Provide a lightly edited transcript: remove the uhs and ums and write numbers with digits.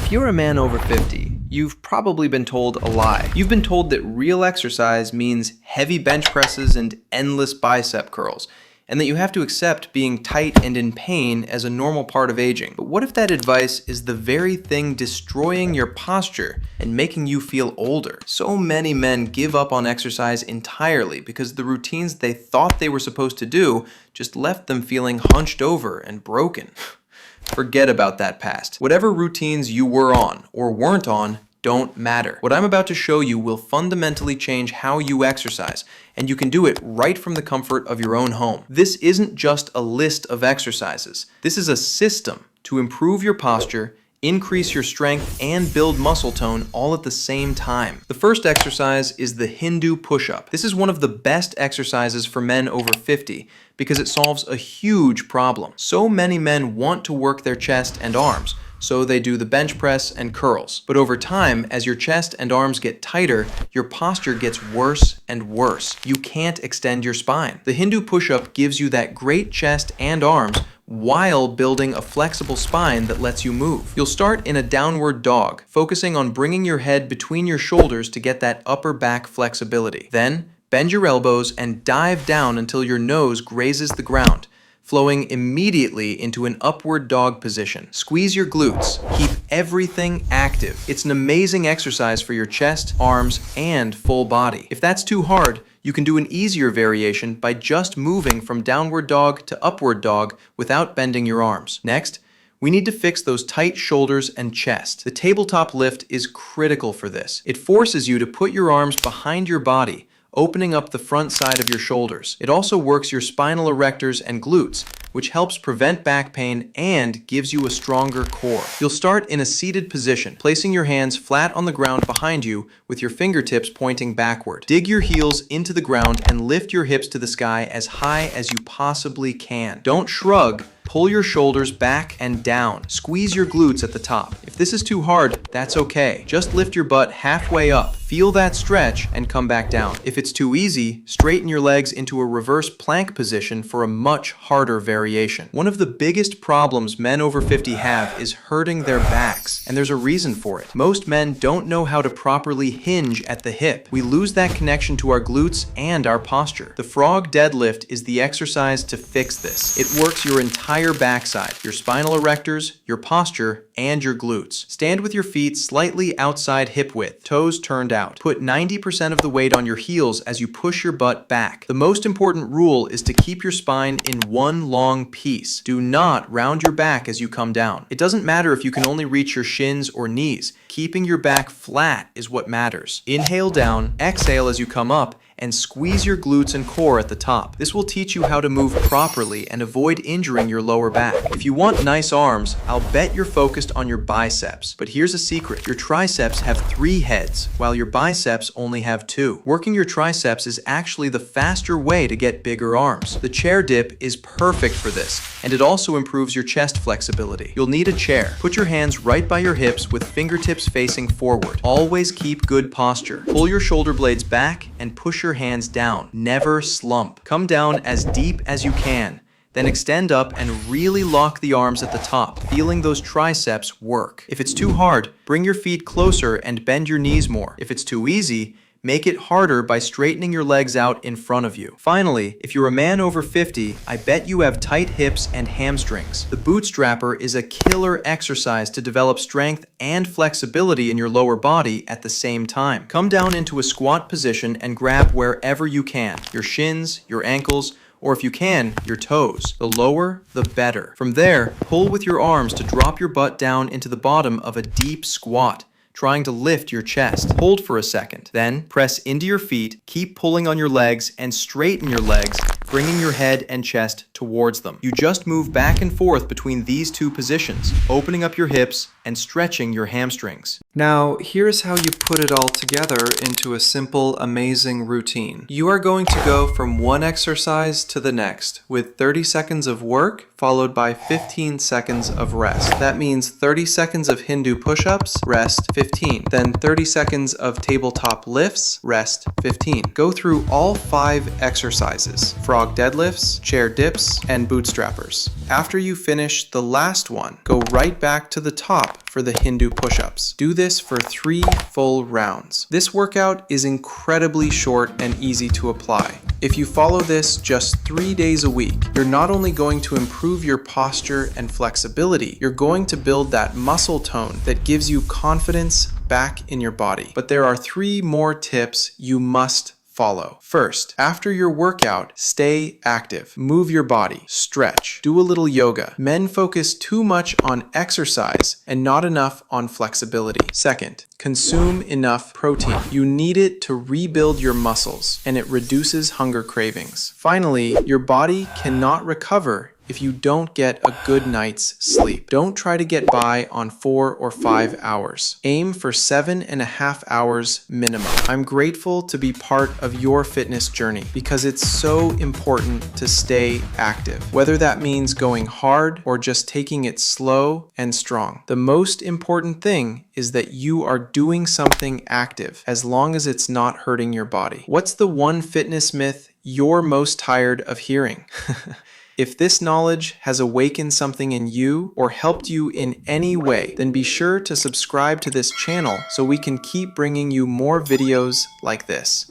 If you're a man over 50, you've probably been told a lie. You've been told that real exercise means heavy bench presses and endless bicep curls, and that you have to accept being tight and in pain as a normal part of aging. But what if that advice is the very thing destroying your posture and making you feel older? So many men give up on exercise entirely because the routines they thought they were supposed to do just left them feeling hunched over and broken. Forget about that past. Whatever routines you were on or weren't on don't matter. What I'm about to show you will fundamentally change how you exercise, and you can do it right from the comfort of your own home. This isn't just a list of exercises. This is a system to improve your posture, increase your strength, and build muscle tone all at the same time. The first exercise is the Hindu push-up. This is one of the best exercises for men over 50 because it solves a huge problem. So many men want to work their chest and arms, so they do the bench press and curls. But over time, as your chest and arms get tighter, your posture gets worse and worse. You can't extend your spine. The Hindu push-up gives you that great chest and arms while building a flexible spine that lets you move. You'll start in a downward dog, focusing on bringing your head between your shoulders to get that upper back flexibility. Then, bend your elbows and dive down until your nose grazes the ground, flowing immediately into an upward dog position. Squeeze your glutes. Keep everything active. It's an amazing exercise for your chest, arms, and full body. If that's too hard, you can do an easier variation by just moving from downward dog to upward dog without bending your arms. Next, we need to fix those tight shoulders and chest. The tabletop lift is critical for this. It forces you to put your arms behind your body, opening up the front side of your shoulders. It also works your spinal erectors and glutes, which helps prevent back pain and gives you a stronger core. You'll start in a seated position, placing your hands flat on the ground behind you with your fingertips pointing backward. Dig your heels into the ground and lift your hips to the sky as high as you possibly can. Don't shrug. Pull your shoulders back and down. Squeeze your glutes at the top. If this is too hard, that's okay. Just lift your butt halfway up. Feel that stretch and come back down. If it's too easy, straighten your legs into a reverse plank position for a much harder variation. One of the biggest problems men over 50 have is hurting their backs, and there's a reason for it. Most men don't know how to properly hinge at the hip. We lose that connection to our glutes and our posture. The frog deadlift is the exercise to fix this. It works your entire backside, your spinal erectors, your posture, and your glutes. Stand with your feet slightly outside hip width, toes turned out. Put 90% of the weight on your heels as you push your butt back. The most important rule is to keep your spine in one long piece. Do not round your back as you come down. It doesn't matter if you can only reach your shins or knees. Keeping your back flat is what matters. Inhale down, exhale as you come up, and squeeze your glutes and core at the top. This will teach you how to move properly and avoid injuring your lower back. If you want nice arms, I'll bet you're focused on your biceps. But here's a secret. Your triceps have 3 heads, while your biceps only have 2. Working your triceps is actually the faster way to get bigger arms. The chair dip is perfect for this, and it also improves your chest flexibility. You'll need a chair. Put your hands right by your hips with fingertips facing forward. Always keep good posture. Pull your shoulder blades back and push your hands down. Never slump. Come down as deep as you can. Then extend up and really lock the arms at the top, feeling those triceps work. If it's too hard, bring your feet closer and bend your knees more. If it's too easy, make it harder by straightening your legs out in front of you. Finally, if you're a man over 50, I bet you have tight hips and hamstrings. The Bootstrapper is a killer exercise to develop strength and flexibility in your lower body at the same time. Come down into a squat position and grab wherever you can, your shins, your ankles, or if you can, your toes. The lower, the better. From there, pull with your arms to drop your butt down into the bottom of a deep squat, trying to lift your chest. Hold for a second. Then, press into your feet, keep pulling on your legs, and straighten your legs, bringing your head and chest towards them. You just move back and forth between these 2 positions, opening up your hips and stretching your hamstrings. Now, here's how you put it all together into a simple, amazing routine. You are going to go from one exercise to the next, with 30 seconds of work, followed by 15 seconds of rest. That means 30 seconds of Hindu push-ups, rest 15. Then 30 seconds of tabletop lifts, rest 15. Go through all 5 exercises: frog deadlifts, chair dips, and bootstrappers. After you finish the last one, go right back to the top for the Hindu push-ups. Do this for 3 full rounds. This workout is incredibly short and easy to apply. If you follow this just 3 days a week, you're not only going to improve your posture and flexibility, you're going to build that muscle tone that gives you confidence back in your body. But there are 3 more tips you must follow. First, after your workout, stay active. Move your body, stretch, do a little yoga. Men focus too much on exercise and not enough on flexibility. Second, consume enough protein. You need it to rebuild your muscles, and it reduces hunger cravings. Finally, your body cannot recover if you don't get a good night's sleep. Don't try to get by on 4 or 5 hours. Aim for 7.5 hours minimum. I'm grateful to be part of your fitness journey because it's so important to stay active, whether that means going hard or just taking it slow and strong. The most important thing is that you are doing something active as long as it's not hurting your body. What's the one fitness myth you're most tired of hearing? If this knowledge has awakened something in you or helped you in any way, then be sure to subscribe to this channel so we can keep bringing you more videos like this.